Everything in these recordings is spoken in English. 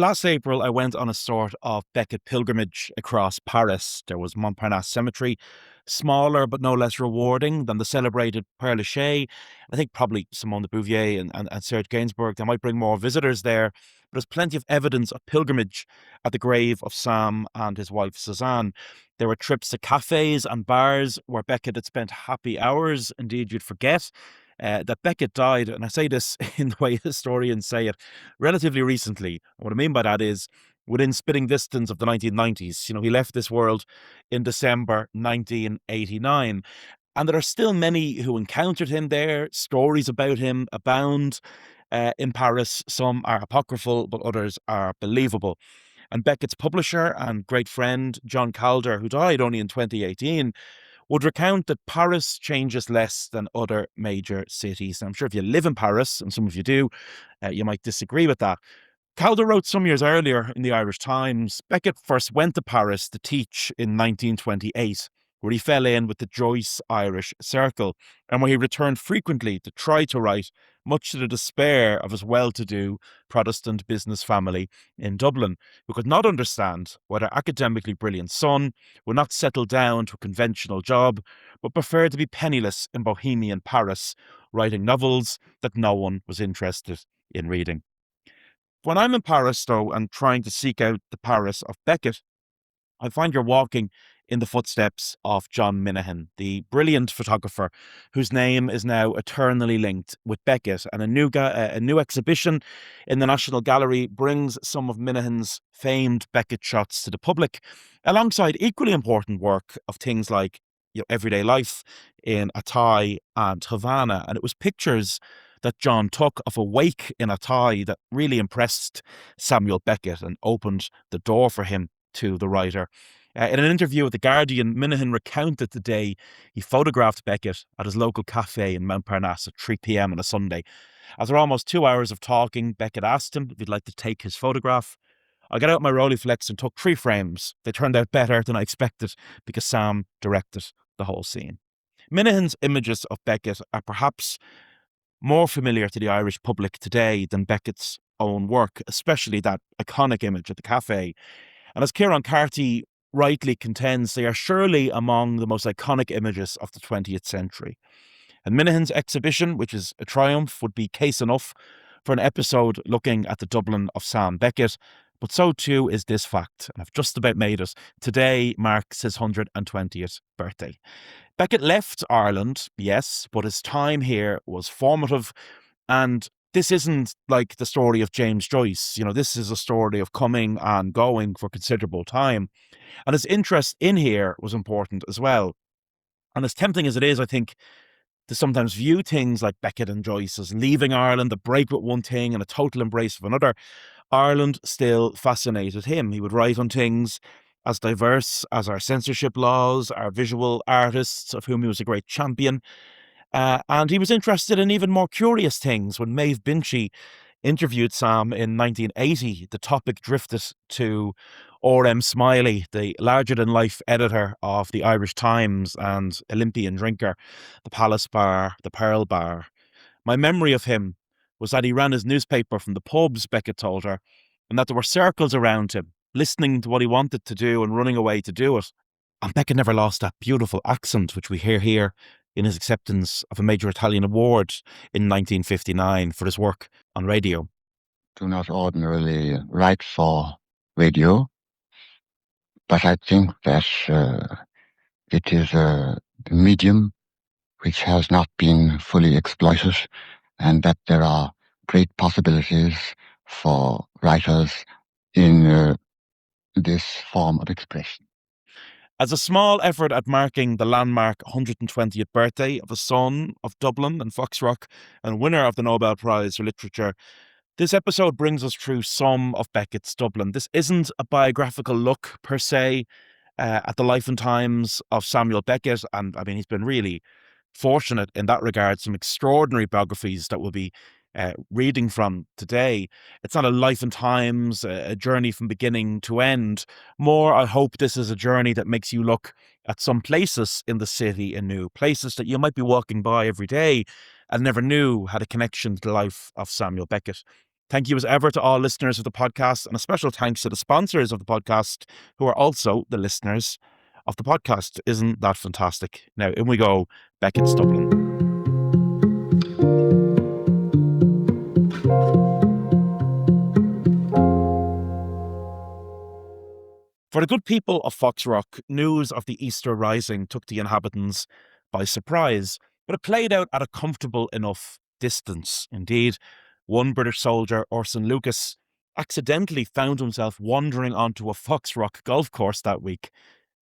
Last April, I went on a sort of Beckett pilgrimage across Paris. There was Montparnasse Cemetery, smaller but no less rewarding than the celebrated Père Lachaise. I think probably Simone de Beauvoir and Serge Gainsbourg. They might bring more visitors there, but there's plenty of evidence of pilgrimage at the grave of Sam and his wife Suzanne. There were trips to cafes and bars where Beckett had spent happy hours. Indeed, you'd forget that Beckett died, and I say this in the way historians say it, relatively recently. And what I mean by that is within spitting distance of the 1990s. He left this world in December 1989. And there are still many who encountered him there. Stories about him abound in Paris. Some are apocryphal, but others are believable. And Beckett's publisher and great friend, John Calder, who died only in 2018, would recount that Paris changes less than other major cities. And I'm sure if you live in Paris, and some of you do, you might disagree with that. Calder wrote some years earlier in the Irish Times, Beckett first went to Paris to teach in 1928, where he fell in with the Joyce Irish Circle, and where he returned frequently to try to write, much to the despair of his well-to-do Protestant business family in Dublin, who could not understand why their academically brilliant son would not settle down to a conventional job, but preferred to be penniless in bohemian Paris, writing novels that no one was interested in reading. When I'm in Paris, though, and trying to seek out the Paris of Beckett, I find you're walking in the footsteps of John Minihan, the brilliant photographer whose name is now eternally linked with Beckett. And a new exhibition in the National Gallery brings some of Minahan's famed Beckett shots to the public, alongside equally important work of things like everyday life in Athy and Havana. And it was pictures that John took of a wake in Athy that really impressed Samuel Beckett and opened the door for him to the writer. In an interview with The Guardian, Minihan recounted the day he photographed Beckett at his local cafe in Montparnasse at 3 p.m. on a Sunday. After almost 2 hours of talking, Beckett asked him if he'd like to take his photograph. I got out my Rolleiflex and took 3 frames. They turned out better than I expected because Sam directed the whole scene. Minahan's images of Beckett are perhaps more familiar to the Irish public today than Beckett's own work, especially that iconic image at the cafe. And as Kieran Carty rightly contends, they are surely among the most iconic images of the 20th century. And Minahan's exhibition, which is a triumph, would be case enough for an episode looking at the Dublin of Sam Beckett, but so too is this fact, and I've just about made it. Today marks his 120th birthday. Beckett left Ireland, yes, but his time here was formative, and this isn't like the story of James Joyce. This is a story of coming and going for considerable time. And his interest in here was important as well. And as tempting as it is, I think, to sometimes view things like Beckett and Joyce as leaving Ireland, a break with one thing and a total embrace of another, Ireland still fascinated him. He would write on things as diverse as our censorship laws, our visual artists, of whom he was a great champion. And he was interested in even more curious things. When Maeve Binchy interviewed Sam in 1980, the topic drifted to R.M. Smiley, the larger-than-life editor of the Irish Times and Olympian drinker, the Palace Bar, the Pearl Bar. My memory of him was that he ran his newspaper from the pubs, Beckett told her, and that there were circles around him, listening to what he wanted to do and running away to do it. And Beckett never lost that beautiful accent, which we hear here in his acceptance of a major Italian award in 1959 for his work on radio. Do not ordinarily write for radio, but I think that it is a medium which has not been fully exploited, and that there are great possibilities for writers in this form of expression. As a small effort at marking the landmark 120th birthday of a son of Dublin and Foxrock and winner of the Nobel Prize for Literature, this episode brings us through some of Beckett's Dublin. This isn't a biographical look per se at the life and times of Samuel Beckett, and I mean, he's been really fortunate in that regard. Some extraordinary biographies that we'll be reading from today. It's not a life and times, a journey from beginning to end. More, I hope this is a journey that makes you look at some places in the city anew, places that you might be walking by every day and never knew had a connection to the life of Samuel Beckett. Thank you as ever to all listeners of the podcast, and a special thanks to the sponsors of the podcast, who are also the listeners of the podcast. Isn't that fantastic? Now, in we go, Beckett's Dublin. For the good people of Foxrock, news of the Easter Rising took the inhabitants by surprise, but it played out at a comfortable enough distance. Indeed, one British soldier, Orson Lucas, accidentally found himself wandering onto a Foxrock golf course that week,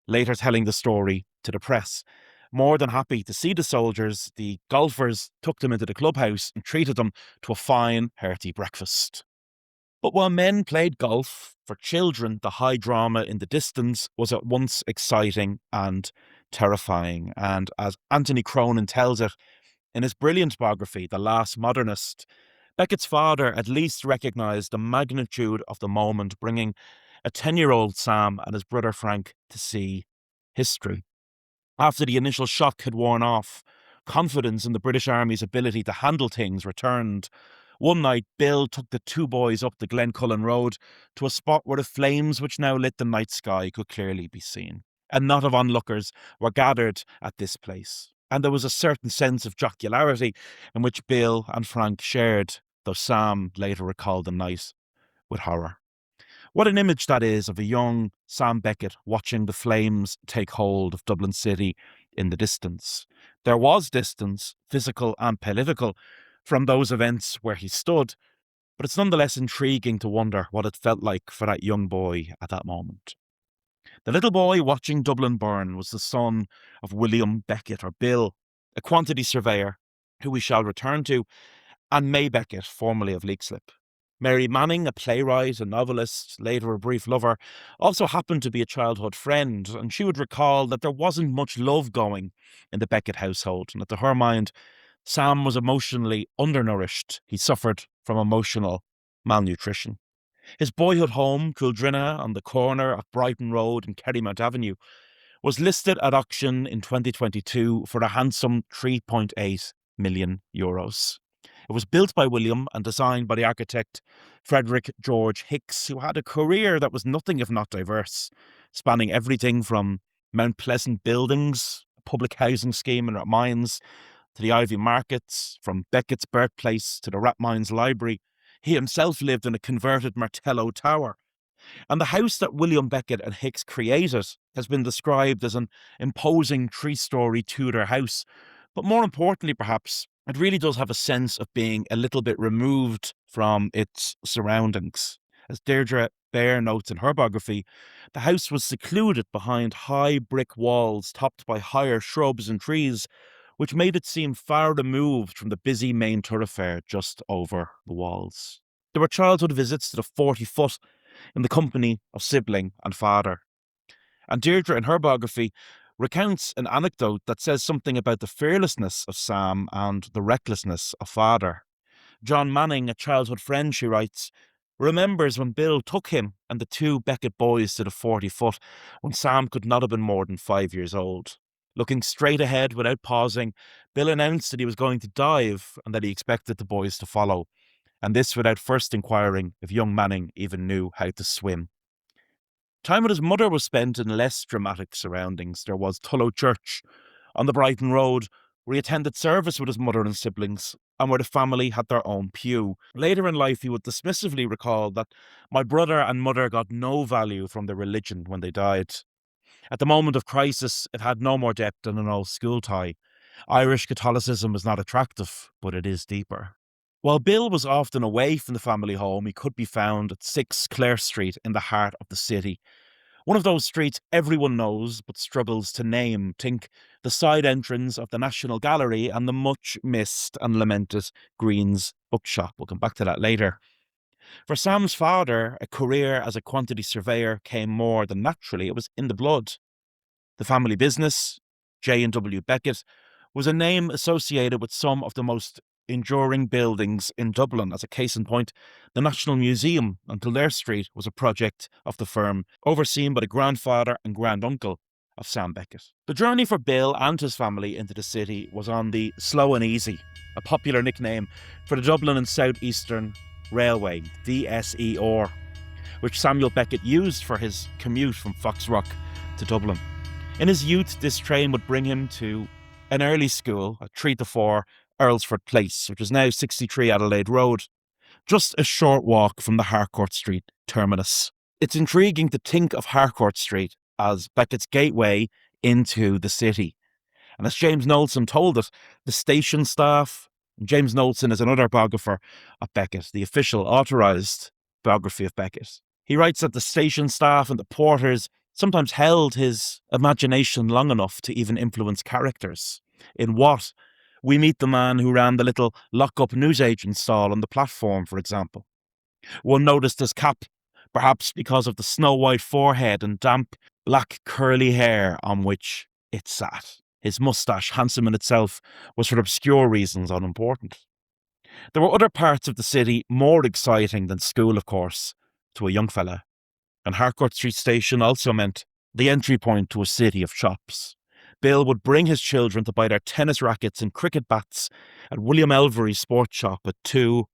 later telling the story to the press. More than happy to see the soldiers, the golfers took them into the clubhouse and treated them to a fine, hearty breakfast. But while men played golf, for children, the high drama in the distance was at once exciting and terrifying. And as Anthony Cronin tells it in his brilliant biography, The Last Modernist, Beckett's father at least recognised the magnitude of the moment, bringing a 10-year-old Sam and his brother Frank to see history. After the initial shock had worn off, confidence in the British Army's ability to handle things returned. One night, Bill took the two boys up the Glencullen Road to a spot where the flames which now lit the night sky could clearly be seen. A knot of onlookers were gathered at this place, and there was a certain sense of jocularity in which Bill and Frank shared, though Sam later recalled the night with horror. What an image that is of a young Sam Beckett watching the flames take hold of Dublin City in the distance. There was distance, physical and political, from those events where he stood, but it's nonetheless intriguing to wonder what it felt like for that young boy at that moment. The little boy watching Dublin burn was the son of William Beckett, or Bill, a quantity surveyor, who we shall return to, and May Beckett, formerly of Leixlip. Mary Manning, a playwright, a novelist, later a brief lover, also happened to be a childhood friend, and she would recall that there wasn't much love going in the Beckett household, and that to her mind, Sam was emotionally undernourished. He suffered from emotional malnutrition. His boyhood home, Culdrina, on the corner of Brighton Road and Kerrymount Avenue, was listed at auction in 2022 for a handsome €3.8 million. It was built by William and designed by the architect Frederick George Hicks, who had a career that was nothing if not diverse, spanning everything from Mount Pleasant buildings, a public housing scheme in Rathmines, to the Ivy Markets, from Beckett's birthplace to the Rathmines Library. He himself lived in a converted Martello Tower. And the house that William Beckett and Hicks created has been described as an imposing three-storey Tudor house. But more importantly, perhaps, it really does have a sense of being a little bit removed from its surroundings. As Deirdre Baer notes in her biography, the house was secluded behind high brick walls topped by higher shrubs and trees, which made it seem far removed from the busy main thoroughfare just over the walls. There were childhood visits to the 40-foot in the company of sibling and father. And Deirdre, in her biography, recounts an anecdote that says something about the fearlessness of Sam and the recklessness of father. John Manning, a childhood friend, she writes, remembers when Bill took him and the two Beckett boys to the 40-foot when Sam could not have been more than 5 years old. Looking straight ahead without pausing, Bill announced that he was going to dive and that he expected the boys to follow, and this without first inquiring if young Manning even knew how to swim. Time with his mother was spent in less dramatic surroundings. There was Tullow Church on the Brighton Road, where he attended service with his mother and siblings, and where the family had their own pew. Later in life, he would dismissively recall that my brother and mother got no value from their religion when they died. At the moment of crisis, it had no more depth than an old school tie. Irish Catholicism is not attractive, but it is deeper. While Bill was often away from the family home, he could be found at 6 Clare Street in the heart of the city. One of those streets everyone knows but struggles to name. Think the side entrance of the National Gallery and the much missed and lamented Green's bookshop. We'll come back to that later. For Sam's father, a career as a quantity surveyor came more than naturally. It was in the blood. The family business, J&W Beckett, was a name associated with some of the most enduring buildings in Dublin. As a case in point, the National Museum on Clare Street was a project of the firm, overseen by the grandfather and granduncle of Sam Beckett. The journey for Bill and his family into the city was on the Slow and Easy, a popular nickname for the Dublin and southeastern Railway, DSER, which Samuel Beckett used for his commute from Foxrock to Dublin. In his youth, this train would bring him to an early school at 3 to 4 Earlsford Place, which is now 63 Adelaide Road, just a short walk from the Harcourt Street terminus. It's intriguing to think of Harcourt Street as Beckett's gateway into the city. And as James Knowlson told it, the station staff, James Knowlson is another biographer of Beckett, the official authorised biography of Beckett. He writes that the station staff and the porters sometimes held his imagination long enough to even influence characters. In What? We meet the man who ran the little lock-up newsagent stall on the platform, for example. One noticed his cap, perhaps because of the snow-white forehead and damp, black curly hair on which it sat. His moustache, handsome in itself, was for obscure reasons unimportant. There were other parts of the city more exciting than school, of course, to a young fella. And Harcourt Street Station also meant the entry point to a city of shops. Bill would bring his children to buy their tennis rackets and cricket bats at William Elvery's sports shop at 2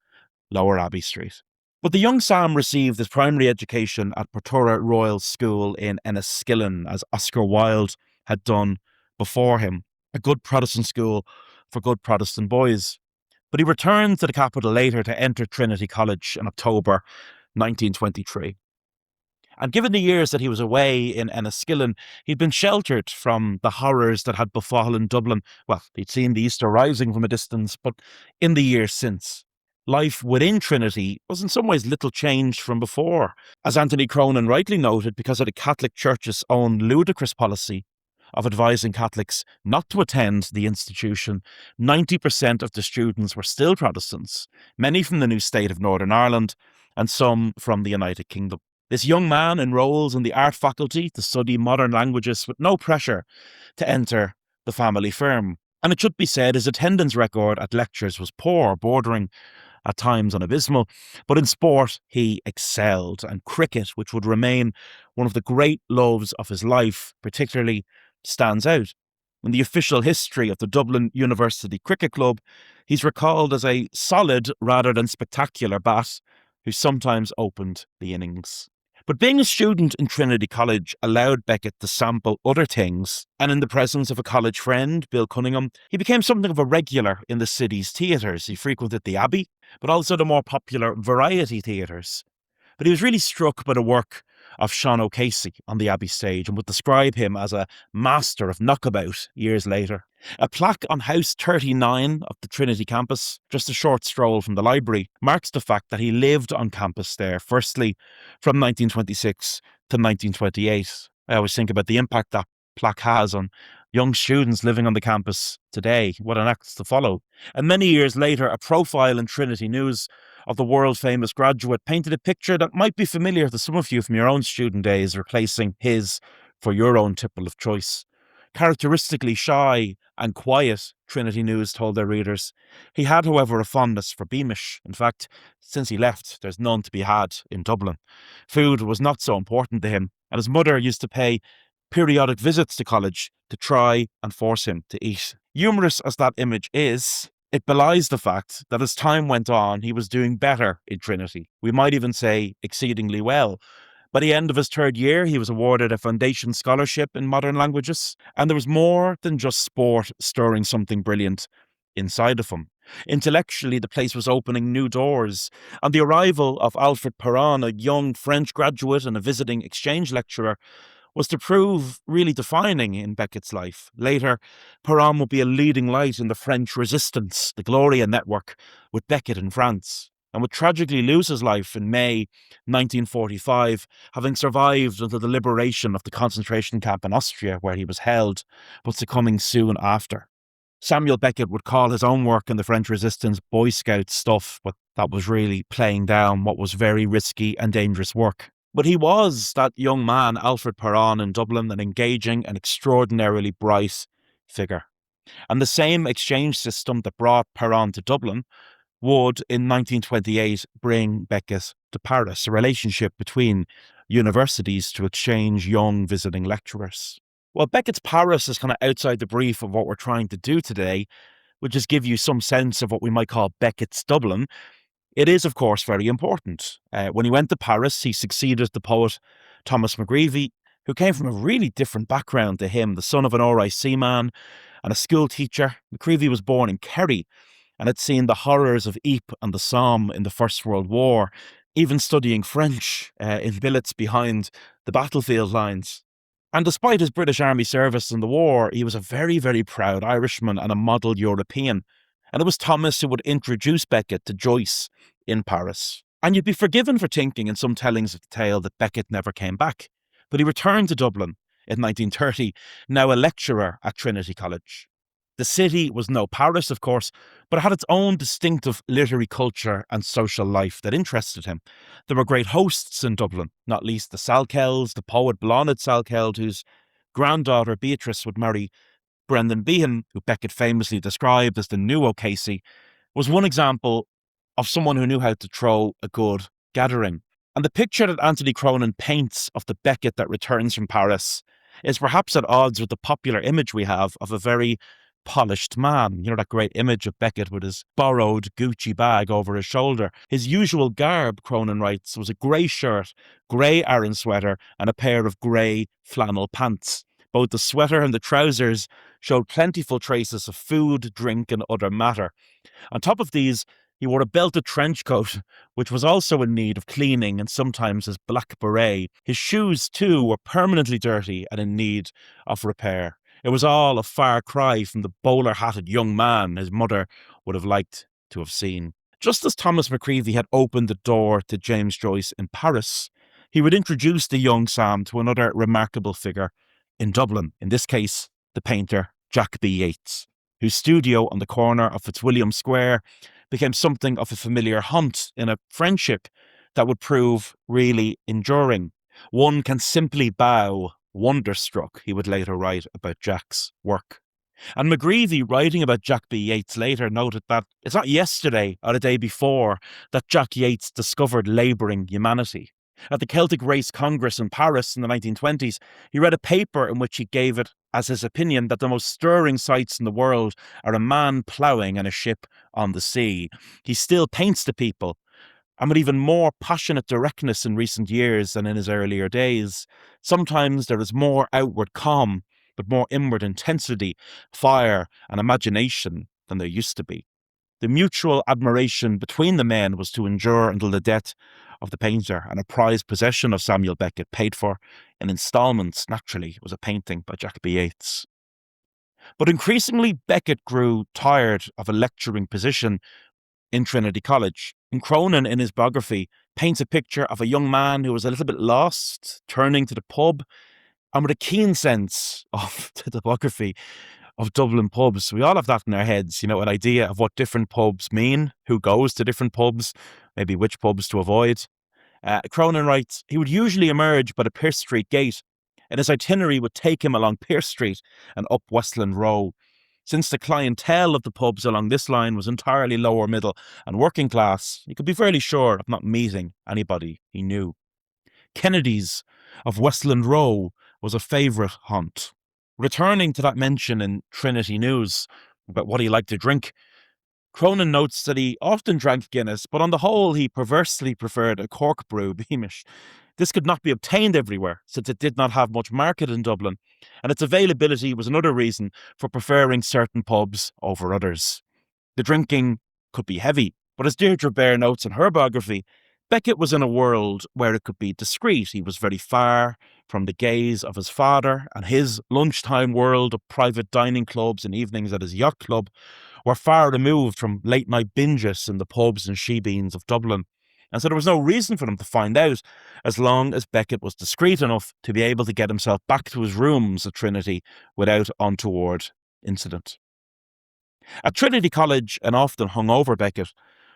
Lower Abbey Street. But the young Sam received his primary education at Portora Royal School in Enniskillen, as Oscar Wilde had done before him, a good Protestant school for good Protestant boys. But he returned to the capital later to enter Trinity College in October 1923. And given the years that he was away in Enniskillen, he'd been sheltered from the horrors that had befallen Dublin. Well, he'd seen the Easter Rising from a distance, but in the years since, life within Trinity was in some ways little changed from before. As Anthony Cronin rightly noted, because of the Catholic Church's own ludicrous policy of advising Catholics not to attend the institution, 90% of the students were still Protestants, many from the new state of Northern Ireland and some from the United Kingdom. This young man enrolls in the art faculty to study modern languages with no pressure to enter the family firm. And it should be said his attendance record at lectures was poor, bordering at times on abysmal, but in sport he excelled, and cricket, which would remain one of the great loves of his life, particularly stands out. In the official history of the Dublin University Cricket Club, he's recalled as a solid rather than spectacular bat who sometimes opened the innings. But being a student in Trinity College allowed Beckett to sample other things, and in the presence of a college friend, Bill Cunningham, he became something of a regular in the city's theatres. He frequented the Abbey, but also the more popular variety theatres. But he was really struck by the work of Sean O'Casey on the Abbey stage and would describe him as a master of knockabout years later. A plaque on House 39 of the Trinity campus, just a short stroll from the library, marks the fact that he lived on campus there, firstly from 1926 to 1928. I always think about the impact that plaque has on young students living on the campus today. What an act to follow. And many years later, a profile in Trinity News of the world-famous graduate painted a picture that might be familiar to some of you from your own student days, replacing his for your own tipple of choice. Characteristically shy and quiet, Trinity News told their readers. He had, however, a fondness for Beamish. In fact, since he left, there's none to be had in Dublin. Food was not so important to him, and his mother used to pay periodic visits to college to try and force him to eat. Humorous as that image is, it belies the fact that as time went on, he was doing better in Trinity. We might even say exceedingly well. By the end of his third year, he was awarded a foundation scholarship in modern languages, and there was more than just sport stirring something brilliant inside of him. Intellectually, the place was opening new doors, and the arrival of Alfred Perron, a young French graduate and a visiting exchange lecturer, was to prove really defining in Beckett's life. Later, Perron would be a leading light in the French resistance, the Gloria network, with Beckett in France, and would tragically lose his life in May 1945, having survived until the liberation of the concentration camp in Austria where he was held, but succumbing soon after. Samuel Beckett would call his own work in the French resistance Boy Scout stuff, but that was really playing down what was very risky and dangerous work. But he was, that young man, Alfred Perron in Dublin, an engaging and extraordinarily bright figure. And the same exchange system that brought Perron to Dublin would, in 1928, bring Beckett to Paris, a relationship between universities to exchange young visiting lecturers. Well, Beckett's Paris is kind of outside the brief of what we're trying to do today, which is give you some sense of what we might call Beckett's Dublin. It is, of course, very important. When he went to Paris, he succeeded the poet Thomas McGreevy, who came from a really different background to him, the son of an RIC man and a school teacher. McGreevy was born in Kerry and had seen the horrors of Ypres and the Somme in the First World War, even studying French in billets behind the battlefield lines. And despite his British Army service in the war, he was a very, very proud Irishman and a model European. And it was Thomas who would introduce Beckett to Joyce in Paris. And you'd be forgiven for thinking in some tellings of the tale that Beckett never came back. But he returned to Dublin in 1930, now a lecturer at Trinity College. The city was no Paris, of course, but it had its own distinctive literary culture and social life that interested him. There were great hosts in Dublin, not least the Salkells, the poet Blonid Salkeld, whose granddaughter Beatrice would marry Brendan Behan, who Beckett famously described as the new O'Casey, was one example of someone who knew how to throw a good gathering. And the picture that Anthony Cronin paints of the Beckett that returns from Paris is perhaps at odds with the popular image we have of a very polished man. You know, that great image of Beckett with his borrowed Gucci bag over his shoulder. His usual garb, Cronin writes, was a grey shirt, grey Aran sweater, and a pair of grey flannel pants. Both the sweater and the trousers showed plentiful traces of food, drink, and other matter. On top of these, he wore a belted trench coat, which was also in need of cleaning, and sometimes his black beret. His shoes, too, were permanently dirty and in need of repair. It was all a far cry from the bowler-hatted young man his mother would have liked to have seen. Just as Thomas McGreevy had opened the door to James Joyce in Paris, he would introduce the young Sam to another remarkable figure in Dublin, in this case, the painter Jack B. Yeats, whose studio on the corner of Fitzwilliam Square became something of a familiar haunt in a friendship that would prove really enduring. One can simply bow, wonderstruck, he would later write about Jack's work. And McGreevy, writing about Jack B. Yeats later, noted that it's not yesterday or the day before that Jack Yeats discovered labouring humanity. At the Celtic Race Congress in Paris in the 1920s, he read a paper in which he gave it as his opinion that the most stirring sights in the world are a man ploughing and a ship on the sea. He still paints the people, and with even more passionate directness in recent years than in his earlier days. Sometimes there is more outward calm, but more inward intensity, fire, and imagination than there used to be. The mutual admiration between the men was to endure until the death of the painter, and a prized possession of Samuel Beckett, paid for in instalments, naturally, was a painting by Jack B. Yeats. But increasingly, Beckett grew tired of a lecturing position in Trinity College. And Cronin, in his biography, paints a picture of a young man who was a little bit lost, turning to the pub, and with a keen sense of the topography of Dublin pubs. We all have that in our heads, you know, an idea of what different pubs mean, who goes to different pubs, maybe which pubs to avoid. Cronin writes, he would usually emerge by the Pierce Street gate, and his itinerary would take him along Pierce Street and up Westland Row. Since the clientele of the pubs along this line was entirely lower middle and working class, he could be fairly sure of not meeting anybody he knew. Kennedy's of Westland Row was a favourite haunt. Returning to that mention in Trinity News about what he liked to drink, Cronin notes that he often drank Guinness, but on the whole he perversely preferred a cork brew Beamish. This could not be obtained everywhere, since it did not have much market in Dublin, and its availability was another reason for preferring certain pubs over others. The drinking could be heavy, but as Deirdre Bear notes in her biography, Beckett was in a world where it could be discreet. He was very far from the gaze of his father, and his lunchtime world of private dining clubs and evenings at his yacht club were far removed from late-night binges in the pubs and shebeens of Dublin. And so there was no reason for them to find out, as long as Beckett was discreet enough to be able to get himself back to his rooms at Trinity without untoward incident. At Trinity College, an often hungover Beckett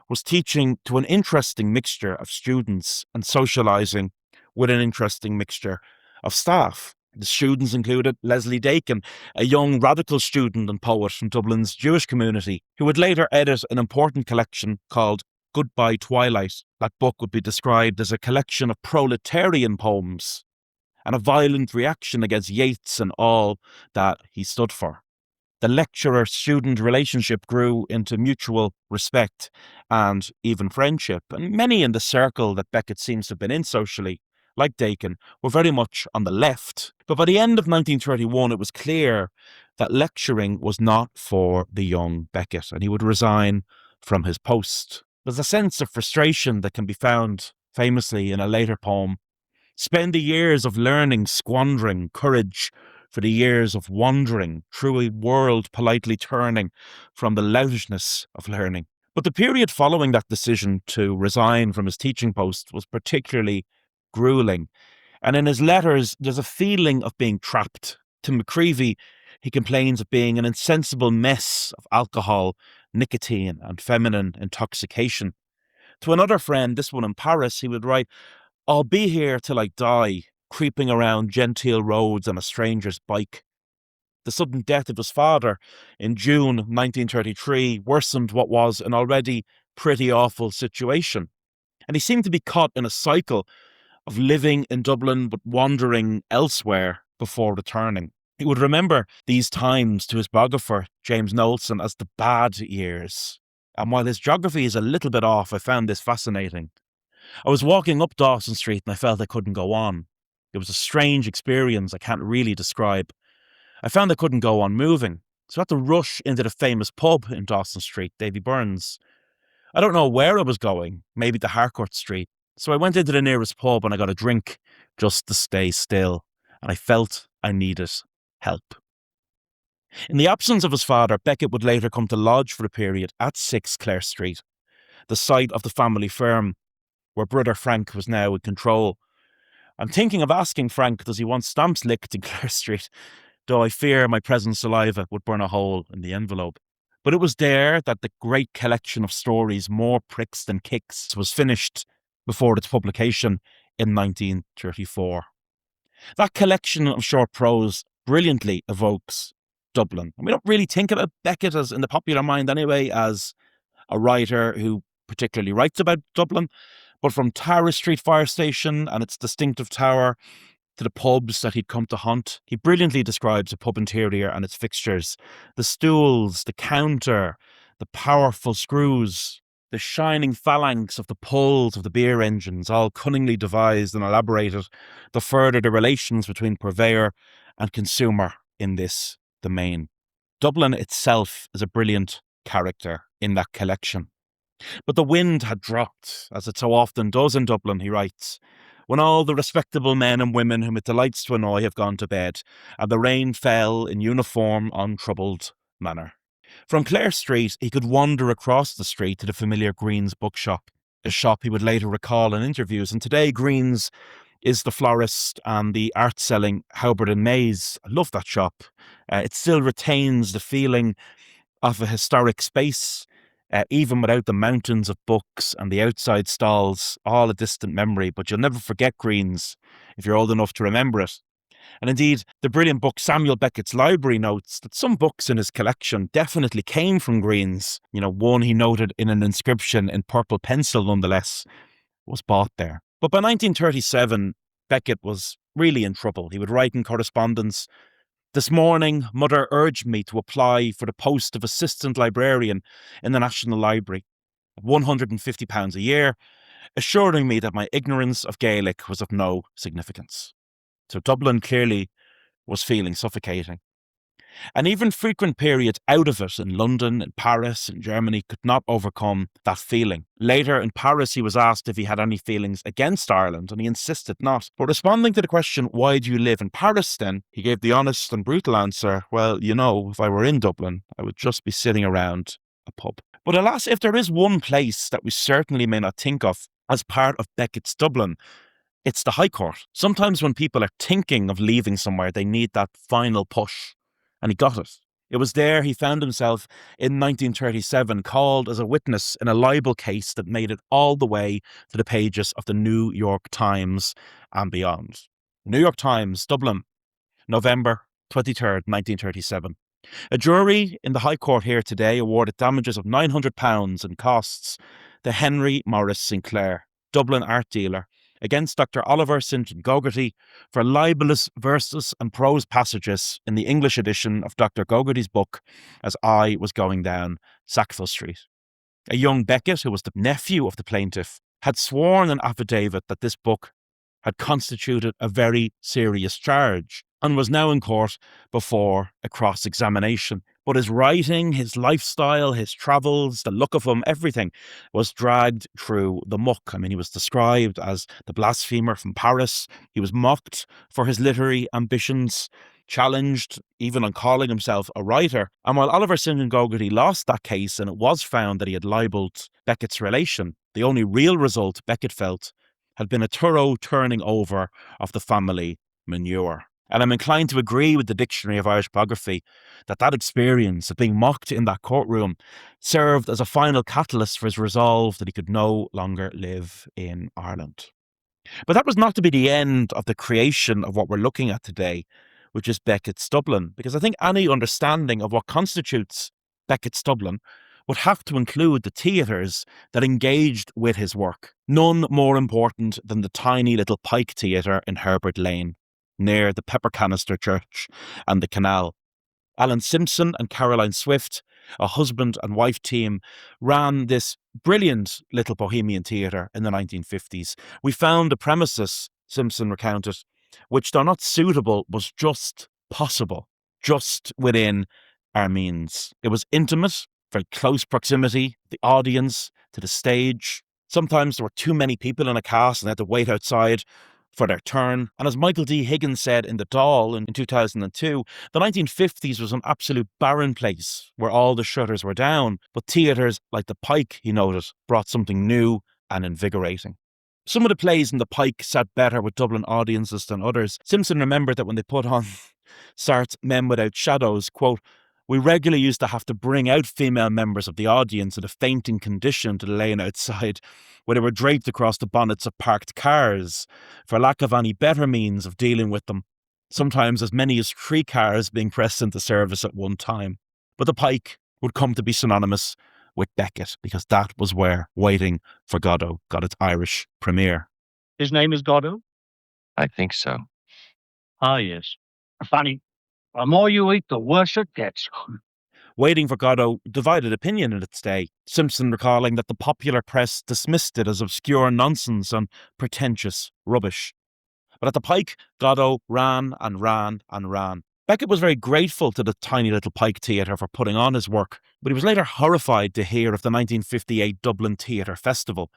was teaching to an interesting mixture of students and socialising with an interesting mixture of staff. The students included Leslie Dakin, a young radical student and poet from Dublin's Jewish community, who would later edit an important collection called Goodbye Twilight. That book would be described as a collection of proletarian poems and a violent reaction against Yeats and all that he stood for. The lecturer-student relationship grew into mutual respect and even friendship. And many in the circle that Beckett seems to have been in socially, like Dakin, were very much on the left. But by the end of 1931, it was clear that lecturing was not for the young Beckett, and he would resign from his post. There's a sense of frustration that can be found famously in a later poem. Spend the years of learning squandering courage for the years of wandering through a world politely turning from the loutishness of learning. But the period following that decision to resign from his teaching post was particularly grueling. And in his letters, there's a feeling of being trapped. To McCreevy, he complains of being an insensible mess of alcohol, nicotine, and feminine intoxication. To another friend, this one in Paris, he would write, "I'll be here till I die, creeping around genteel roads on a stranger's bike." The sudden death of his father in June 1933 worsened what was an already pretty awful situation. And he seemed to be caught in a cycle of living in Dublin but wandering elsewhere before returning. He would remember these times to his biographer, James Knowlson, as the bad years. And while his geography is a little bit off, I found this fascinating. I was walking up Dawson Street and I felt I couldn't go on. It was a strange experience I can't really describe. I found I couldn't go on moving, so I had to rush into the famous pub in Dawson Street, Davy Byrne's. I don't know where I was going, maybe to Harcourt Street, so I went into the nearest pub and I got a drink just to stay still, and I felt I needed help. In the absence of his father, Beckett would later come to lodge for a period at 6 Clare Street, the site of the family firm, where brother Frank was now in control. I'm thinking of asking Frank, does he want stamps licked in Clare Street, though I fear my present saliva would burn a hole in the envelope. But it was there that the great collection of stories, More Pricks Than Kicks, was finished before its publication in 1934. That collection of short prose brilliantly evokes Dublin. And we don't really think about Beckett, as in the popular mind anyway, as a writer who particularly writes about Dublin, but from Tara Street Fire Station and its distinctive tower to the pubs that he'd come to haunt, he brilliantly describes a pub interior and its fixtures. The stools, the counter, the powerful screws, the shining phalanx of the pulls of the beer engines, all cunningly devised and elaborated to further the relations between purveyor and consumer in this domain. Dublin itself is a brilliant character in that collection. But the wind had dropped, as it so often does in Dublin, he writes, when all the respectable men and women whom it delights to annoy have gone to bed, and the rain fell in uniform, untroubled manner. From Clare Street, he could wander across the street to the familiar Green's bookshop, a shop he would later recall in interviews. And today, Green's is the florist and the art-selling Howard and Mays. I love that shop. It still retains the feeling of a historic space, even without the mountains of books and the outside stalls, all a distant memory. But you'll never forget Green's if you're old enough to remember it. And indeed, the brilliant book Samuel Beckett's Library notes that some books in his collection definitely came from Green's. One he noted in an inscription in purple pencil nonetheless was bought there. But by 1937, Beckett was really in trouble. He would write in correspondence, "This morning, Mother urged me to apply for the post of assistant librarian in the National Library, at £150 a year, assuring me that my ignorance of Gaelic was of no significance." So Dublin clearly was feeling suffocating. And even frequent periods out of it in London, in Paris, in Germany could not overcome that feeling. Later in Paris, he was asked if he had any feelings against Ireland, and he insisted not. But responding to the question, why do you live in Paris then? He gave the honest and brutal answer, well, if I were in Dublin, I would just be sitting around a pub. But alas, if there is one place that we certainly may not think of as part of Beckett's Dublin, it's the High Court. Sometimes when people are thinking of leaving somewhere, they need that final push. And he got it. It was there he found himself in 1937, called as a witness in a libel case that made it all the way to the pages of the New York Times and beyond. New York Times, Dublin, November 23rd, 1937. A jury in the High Court here today awarded damages of £900 and costs to Henry Morris Sinclair, Dublin art dealer, against Dr. Oliver St. John Gogarty for libelous verses and prose passages in the English edition of Dr. Gogarty's book As I Was Going Down Sackville Street. A young Beckett, who was the nephew of the plaintiff, had sworn in affidavit that this book had constituted a very serious charge and was now in court before a cross-examination. But his writing, his lifestyle, his travels, the look of him, everything was dragged through the muck. I mean, he was described as the blasphemer from Paris. He was mocked for his literary ambitions, challenged even on calling himself a writer. And while Oliver St. John Gogarty lost that case and it was found that he had libelled Beckett's relation, the only real result, Beckett felt, had been a thorough turning over of the family manure. And I'm inclined to agree with the Dictionary of Irish Biography that that experience of being mocked in that courtroom served as a final catalyst for his resolve that he could no longer live in Ireland. But that was not to be the end of the creation of what we're looking at today, which is Beckett's Dublin, because I think any understanding of what constitutes Beckett's Dublin would have to include the theatres that engaged with his work. None more important than the tiny little Pike Theatre in Herbert Lane, near the Pepper Canister Church and the canal. Alan Simpson and Caroline Swift, a husband and wife team, ran this brilliant little bohemian theatre in the 1950s. We found a premises, Simpson recounted, which, though not suitable, was just possible, just within our means. It was intimate, very close proximity, the audience to the stage. Sometimes there were too many people in a cast and they had to wait outside for their turn. And as Michael D. Higgins said in The Dáil in 2002, the 1950s was an absolute barren place where all the shutters were down, but theatres like the Pike, he noted, brought something new and invigorating. Some of the plays in the Pike sat better with Dublin audiences than others. Simpson remembered that when they put on Sartre's Men Without Shadows, quote, "We regularly used to have to bring out female members of the audience in a fainting condition to the lane outside, where they were draped across the bonnets of parked cars, for lack of any better means of dealing with them, sometimes as many as 3 cars being pressed into service at one time." But the Pike would come to be synonymous with Beckett, because that was where Waiting for Godot got its Irish premiere. His name is Godot? I think so. Ah, yes. Funny. The more you eat, the worse it gets. Waiting for Godot divided opinion in its day, Simpson recalling that the popular press dismissed it as obscure nonsense and pretentious rubbish. But at the Pike, Godot ran and ran and ran. Beckett was very grateful to the tiny little Pike Theatre for putting on his work, but he was later horrified to hear of the 1958 Dublin Theatre Festival,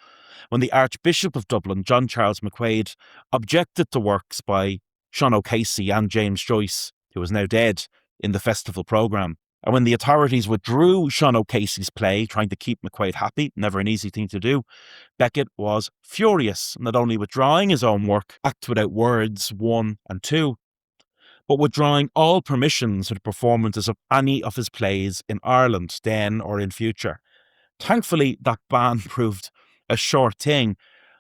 when the Archbishop of Dublin, John Charles McQuaid, objected to works by Sean O'Casey and James Joyce, who is now dead, in the festival programme. And when the authorities withdrew Sean O'Casey's play, trying to keep McQuaid happy, never an easy thing to do, Beckett was furious, not only withdrawing his own work, Acts Without Words 1 and 2, but withdrawing all permissions for the performances of any of his plays in Ireland, then or in future. Thankfully, that ban proved a short thing,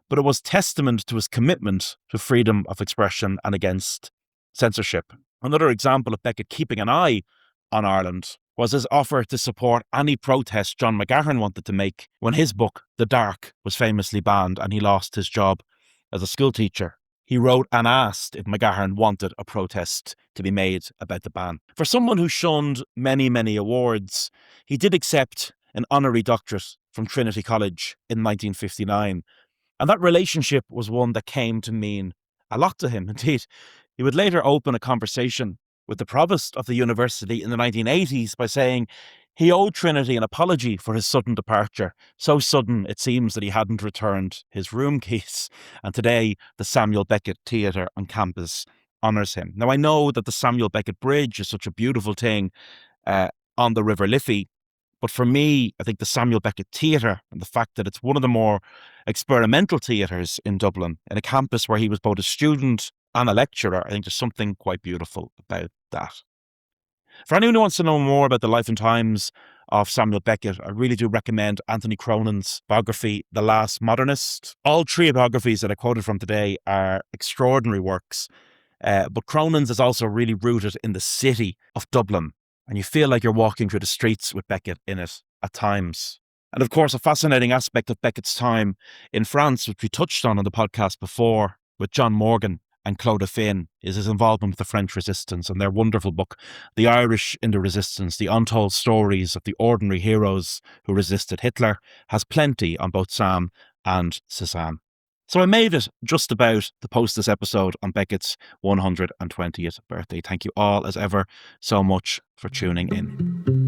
but it was testament to his commitment to freedom of expression and against censorship. Another example of Beckett keeping an eye on Ireland was his offer to support any protest John McGahern wanted to make when his book, The Dark, was famously banned and he lost his job as a schoolteacher. He wrote and asked if McGahern wanted a protest to be made about the ban. For someone who shunned many, many awards, he did accept an honorary doctorate from Trinity College in 1959. And that relationship was one that came to mean a lot to him. Indeed, he would later open a conversation with the provost of the university in the 1980s by saying he owed Trinity an apology for his sudden departure. So sudden, it seems that he hadn't returned his room keys. And today, the Samuel Beckett Theatre on campus honours him. Now, I know that the Samuel Beckett Bridge is such a beautiful thing on the River Liffey, but for me, I think the Samuel Beckett Theatre and the fact that it's one of the more experimental theatres in Dublin, in a campus where he was both a student and a lecturer, I think there's something quite beautiful about that. For anyone who wants to know more about the life and times of Samuel Beckett, I really do recommend Anthony Cronin's biography, The Last Modernist. All 3 biographies that I quoted from today are extraordinary works, but Cronin's is also really rooted in the city of Dublin, and you feel like you're walking through the streets with Beckett in it at times. And of course, a fascinating aspect of Beckett's time in France, which we touched on the podcast before with John Morgan and Claude Finn, is his involvement with the French resistance and their wonderful book, The Irish in the Resistance, the untold stories of the ordinary heroes who resisted Hitler, has plenty on both Sam and Suzanne. So I made it just about to post this episode on Beckett's 120th birthday. Thank you all, as ever, so much for tuning in.